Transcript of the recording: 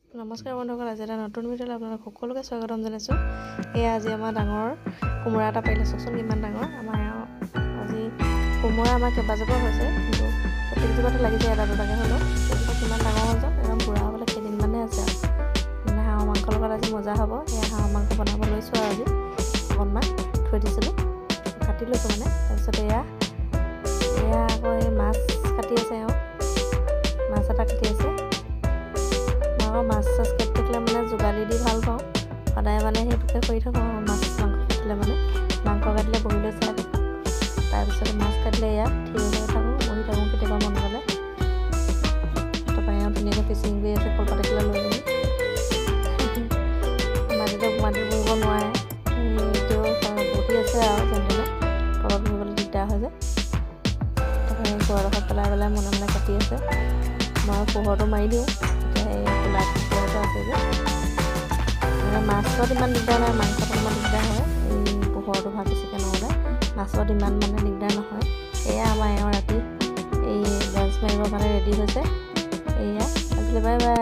নমস্কাৰ বন্ধুসকল, আজি এটা নতুন ভিডিঅ'লৈ আপোনালোক সকলোকে স্বাগতম জনাইছোঁ। এয়া আজি আমাৰ ডাঙৰ কোমোৰা এটা পাৰিলে, চাওকচোন কিমান ডাঙৰ। আমাৰ আজি কোমোৰা আমাৰ কেইবাজোপা হৈছে, কিন্তু প্ৰত্যেকজোপাতে লাগিছে এটা দুটাকৈ হ'লেও। সেইজোপা কিমান ডাঙৰ হ'ল যেন, একদম বুঢ়া হ'বলৈ কেইদিনমানহে আছে আৰু। মানে হাঁহৰ মাংসৰ লগত আজি মজা হ'ব। এয়া হাঁহৰ মাংস বনাব লৈছোঁ আৰু আজি অকণমান থৈ দিছিলোঁ, কাটি লৈছোঁ মানে। তাৰপিছত এয়া আকৌ এই মাছ কাটি আছে, মাছ এটা কাটি আছে। মাছ চাছ কাটি থাকিলে মানে যোগালি দি ভাল পাওঁ, সদায় মানে সেইটোকে কৰি থাকোঁ। মাছ মাংস কাটিলে মানে মাংস কাটিলে বহিলৈ চাই থাকোঁ, তাৰপিছত মাছ কাটিলে ইয়াত থিয় হৈ থাকোঁ, বহি থাকোঁ কেতিয়াবা মন গ'লে। তাৰপৰা এওঁ ধুনীয়াকৈ ফিচিং কৰি আছে, কলপাত এখিলা লৈ মেলি। মাটিতে বহিব নোৱাৰে, বহি আছে আৰু যেনে তেনে, তলত বহিবলৈ দিগদাৰ হৈ যায়। তাৰপৰা এই ঘৰডোখৰত পেলাই মনে মনে কাটি আছে। মই পোহৰটো মাৰি দিওঁ, কোলা কুকুৰাটো আছে যে। মাছত ইমান দিগদাৰ নাই, মাংসত অকণমান দিগদাৰ হয়। এই পোহৰটো ভাল বেছিকৈ নহ'লে মাছত ইমান মানে দিগদাৰ নহয়। এয়া আমাৰ এওঁ ৰাতি এই লাঞ্চ মাৰিবৰ কাৰণে ৰেডি হৈছে। এয়া আজিলৈ বাই বাই।